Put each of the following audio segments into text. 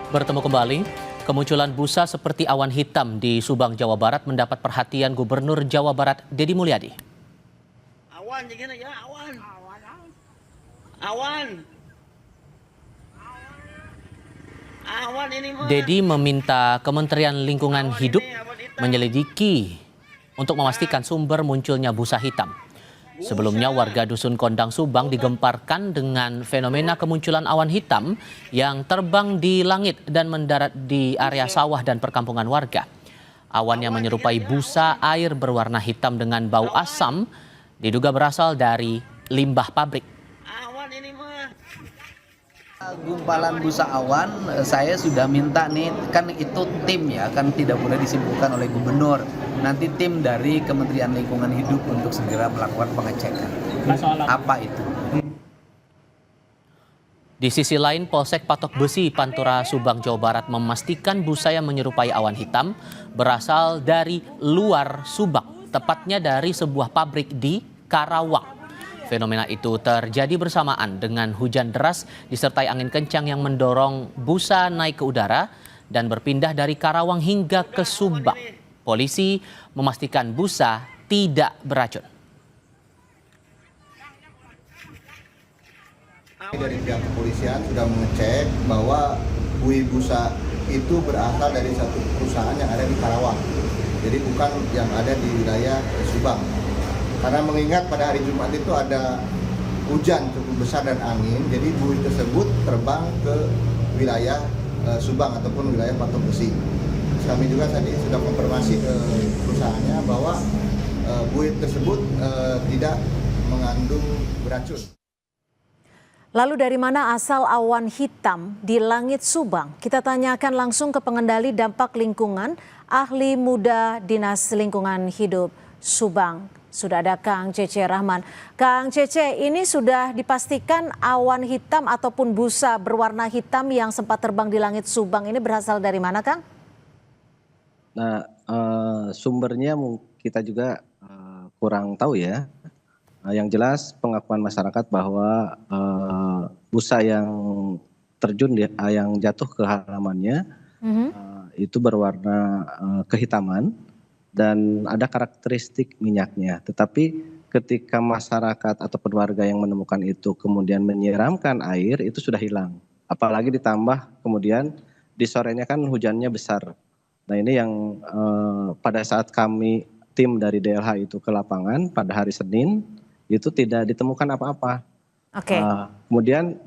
Bertemu kembali, kemunculan busa seperti awan hitam di Subang, Jawa Barat mendapat perhatian Gubernur Jawa Barat Deddy Mulyadi. Awan, jangan ya, awan. Awan. Awan ini mah. Deddy meminta Kementerian Lingkungan Hidup menyelidiki untuk memastikan sumber munculnya busa hitam. Sebelumnya warga Dusun Kondang Subang digemparkan dengan fenomena kemunculan awan hitam yang terbang di langit dan mendarat di area sawah dan perkampungan warga. Awan yang menyerupai busa air berwarna hitam dengan bau asam diduga berasal dari limbah pabrik. Awan ini mah. Gumpalan busa awan, saya sudah minta nih, kan itu tim ya, kan tidak boleh disimpulkan oleh gubernur. Nanti tim dari Kementerian Lingkungan Hidup untuk segera melakukan pengecekan. Apa itu? Di sisi lain, Polsek Patok Besi, Pantura, Subang, Jawa Barat memastikan busa yang menyerupai awan hitam berasal dari luar Subang, tepatnya dari sebuah pabrik di Karawang. Fenomena itu terjadi bersamaan dengan hujan deras disertai angin kencang yang mendorong busa naik ke udara dan berpindah dari Karawang hingga ke Subang. Polisi memastikan busa tidak beracun. Dari pihak kepolisian sudah mengecek bahwa buih busa itu berasal dari satu perusahaan yang ada di Karawang. Jadi bukan yang ada di wilayah Subang. Karena mengingat pada hari Jumat itu ada hujan cukup besar dan angin, jadi buih tersebut terbang ke wilayah Subang ataupun wilayah Patok Besi. Kami juga tadi sudah konfirmasi ke perusahaannya bahwa buih tersebut tidak mengandung beracun. Lalu dari mana asal awan hitam di langit Subang? Kita tanyakan langsung ke pengendali dampak lingkungan, ahli muda Dinas Lingkungan Hidup Subang. Sudah ada Kang Cece Rahman. Kang Cece, ini sudah dipastikan awan hitam ataupun busa berwarna hitam yang sempat terbang di langit Subang ini berasal dari mana, Kang? Nah, sumbernya kita juga kurang tahu ya. Yang jelas pengakuan masyarakat bahwa busa yang terjun yang jatuh ke halamannya itu berwarna kehitaman dan ada karakteristik minyaknya. Tetapi ketika masyarakat ataupun warga yang menemukan itu kemudian menyiramkan air, itu sudah hilang. Apalagi ditambah kemudian di sorenya kan hujannya besar. Nah ini yang pada saat kami tim dari DLH itu ke lapangan pada hari Senin itu tidak ditemukan apa-apa. Oke. Kemudian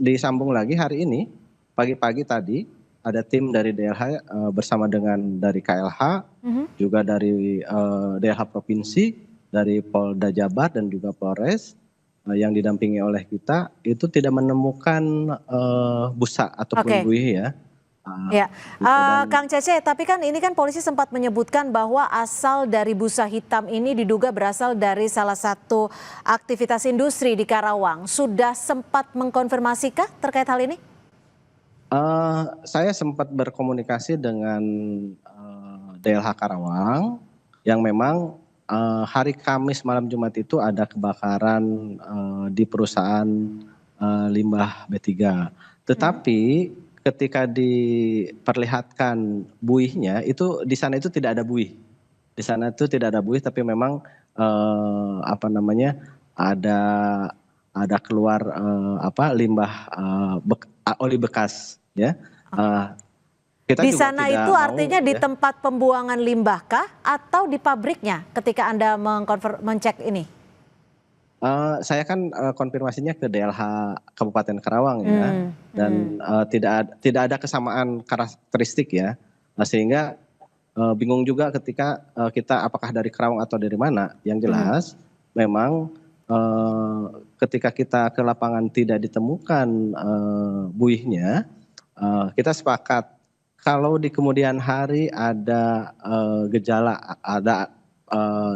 disambung lagi hari ini pagi-pagi tadi ada tim dari DLH bersama dengan dari KLH, juga dari DLH Provinsi, dari Polda Jabar dan juga Polres yang didampingi oleh kita itu tidak menemukan busa ataupun buih ya. Ya, Kang Cece, tapi kan ini kan polisi sempat menyebutkan bahwa asal dari busa hitam ini diduga berasal dari salah satu aktivitas industri di Karawang. Sudah sempat mengkonfirmasikah terkait hal ini? Saya sempat berkomunikasi dengan DLH Karawang yang memang hari Kamis malam Jumat itu ada kebakaran di perusahaan limbah B3. Tetapi ketika diperlihatkan buihnya itu di sana itu tidak ada buih. Di sana itu tidak ada buih tapi memang ada keluar limbah oli bekas ya. Kita di juga sana tidak itu artinya mau, di ya. tempat pembuangan limbah kah atau di pabriknya ketika Anda mencek ini? Saya kan konfirmasinya ke DLH Kabupaten Karawang ya, dan tidak ada kesamaan karakteristik ya, sehingga bingung juga ketika kita apakah dari Karawang atau dari mana. Yang jelas memang ketika kita ke lapangan tidak ditemukan buihnya, kita sepakat kalau di kemudian hari ada gejala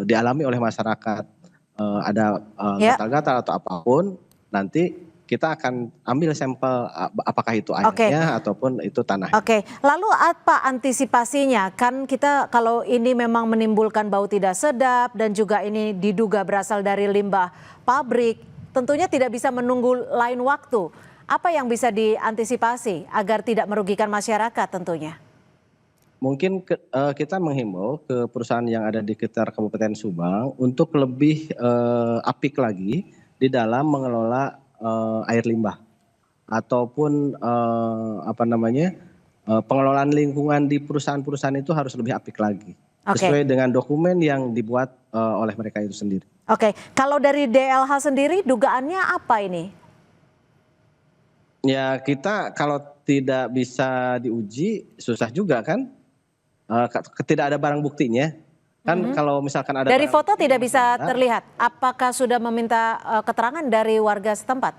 dialami oleh masyarakat. Ada gatal-gatal atau apapun, nanti kita akan ambil sampel apakah itu airnya ataupun itu tanah. Oke, lalu apa antisipasinya? Kan kita kalau ini memang menimbulkan bau tidak sedap dan juga ini diduga berasal dari limbah pabrik, tentunya tidak bisa menunggu lain waktu. Apa yang bisa diantisipasi agar tidak merugikan masyarakat tentunya? Mungkin kita menghimbau ke perusahaan yang ada di sekitar Kabupaten Subang untuk lebih apik lagi di dalam mengelola air limbah ataupun pengelolaan lingkungan di perusahaan-perusahaan itu harus lebih apik lagi. Sesuai dengan dokumen yang dibuat oleh mereka itu sendiri. Oke, kalau dari DLH sendiri dugaannya apa ini? Ya kita kalau tidak bisa diuji susah juga kan, tidak ada barang buktinya kan. Kalau misalkan ada dari foto bukti, tidak bisa terlihat. Apakah sudah meminta keterangan dari warga setempat?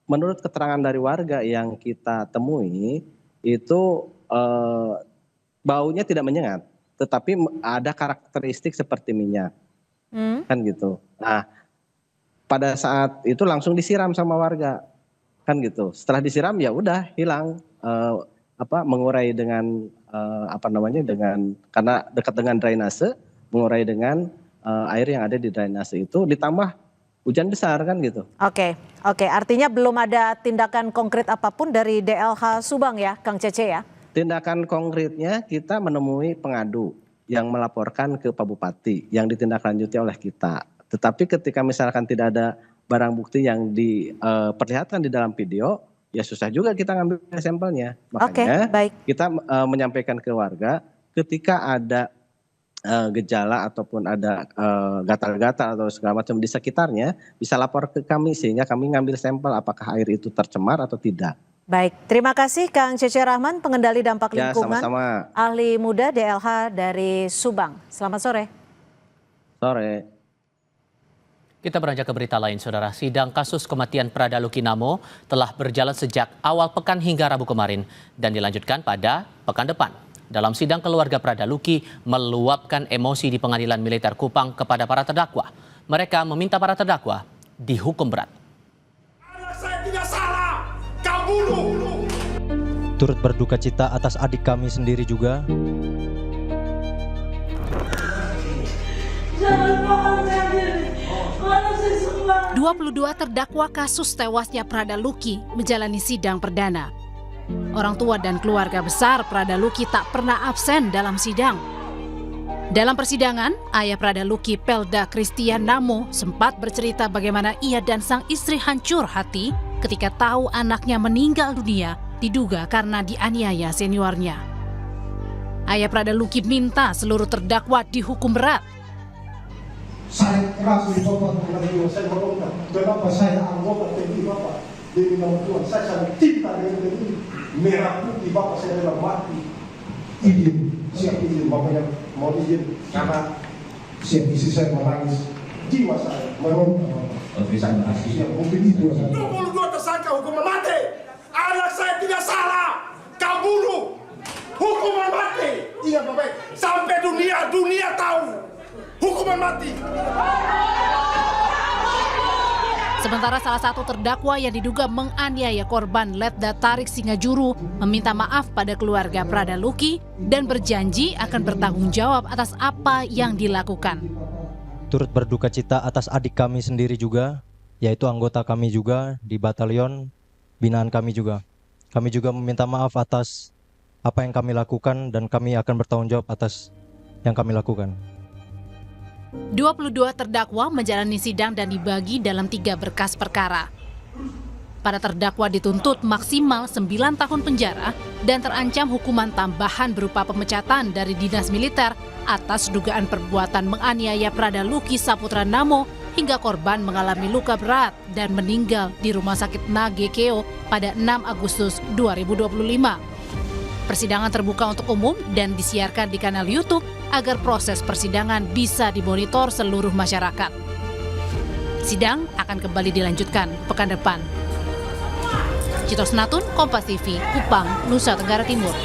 Menurut keterangan dari warga yang kita temui itu baunya tidak menyengat, tetapi ada karakteristik seperti minyak, kan gitu. Nah, pada saat itu langsung disiram sama warga, kan gitu. Setelah disiram ya udah hilang, mengurai dengan dengan karena dekat dengan drainase, mengurai dengan air yang ada di drainase itu, ditambah hujan besar kan gitu. Oke, artinya belum ada tindakan konkret apapun dari DLH Subang ya, Kang Cece ya? Tindakan konkretnya kita menemui pengadu yang melaporkan ke Pak Bupati yang ditindaklanjuti oleh kita. Tetapi ketika misalkan tidak ada barang bukti yang diperlihatkan di dalam video, ya susah juga kita ngambil sampelnya. Makanya kita menyampaikan ke warga ketika ada gejala ataupun ada gatal-gatal atau segala macam di sekitarnya, bisa lapor ke kami sehingga kami ngambil sampel apakah air itu tercemar atau tidak. Baik, terima kasih Kang Cece Rahman, pengendali dampak lingkungan, sama-sama. ahli muda DLH dari Subang. Selamat sore. Sore. Kita beranjak ke berita lain, Saudara. Sidang kasus kematian Prada Luki Namo telah berjalan sejak awal pekan hingga Rabu kemarin dan dilanjutkan pada pekan depan. Dalam sidang, keluarga Prada Luki meluapkan emosi di Pengadilan Militer Kupang kepada para terdakwa. Mereka meminta para terdakwa dihukum berat. Anak saya tidak salah, kau bunuh. Turut berduka cita atas adik kami sendiri juga. 22 terdakwa kasus tewasnya Prada Luki menjalani sidang perdana. Orang tua dan keluarga besar Prada Luki tak pernah absen dalam sidang. Dalam persidangan, ayah Prada Luki, Pelda Christian Namo, sempat bercerita bagaimana ia dan sang istri hancur hati ketika tahu anaknya meninggal dunia diduga karena dianiaya seniornya. Ayah Prada Luki minta seluruh terdakwa dihukum berat. Saya keras di Bapak mengenai saya berongkar. Kenapa saya anggota TNI Bapak demi nama Tuhan? Saya sangat cinta dengan TNI. Merah putih Bapak saya dalam mati. Izin, siap izin Bapaknya mau izin karena siap isi saya menangis. Jiwa saya meronta. Terima kasih. Siap, mungkin itu. 22 tersangka hukuman mati. Anak saya tidak salah, kau bunuh. Hukuman mati. Ingat Bapak, sampai dunia tahu. Hukuman mati. Sementara salah satu terdakwa yang diduga menganiaya korban Letda Tarik Singajuru meminta maaf pada keluarga Prada Luki dan berjanji akan bertanggung jawab atas apa yang dilakukan. Turut berduka cita atas adik kami sendiri juga, yaitu anggota kami juga di batalion binaan kami juga. Kami juga meminta maaf atas apa yang kami lakukan dan kami akan bertanggung jawab atas yang kami lakukan. 22 terdakwa menjalani sidang dan dibagi dalam 3 berkas perkara. Para terdakwa dituntut maksimal 9 tahun penjara dan terancam hukuman tambahan berupa pemecatan dari dinas militer atas dugaan perbuatan menganiaya Prada Luki Saputra Namo hingga korban mengalami luka berat dan meninggal di Rumah Sakit Nagekeo pada 6 Agustus 2025. Persidangan terbuka untuk umum dan disiarkan di kanal YouTube agar proses persidangan bisa dimonitor seluruh masyarakat. Sidang akan kembali dilanjutkan pekan depan. Citos Natun, Kompas TV, Kupang, Nusa Tenggara Timur.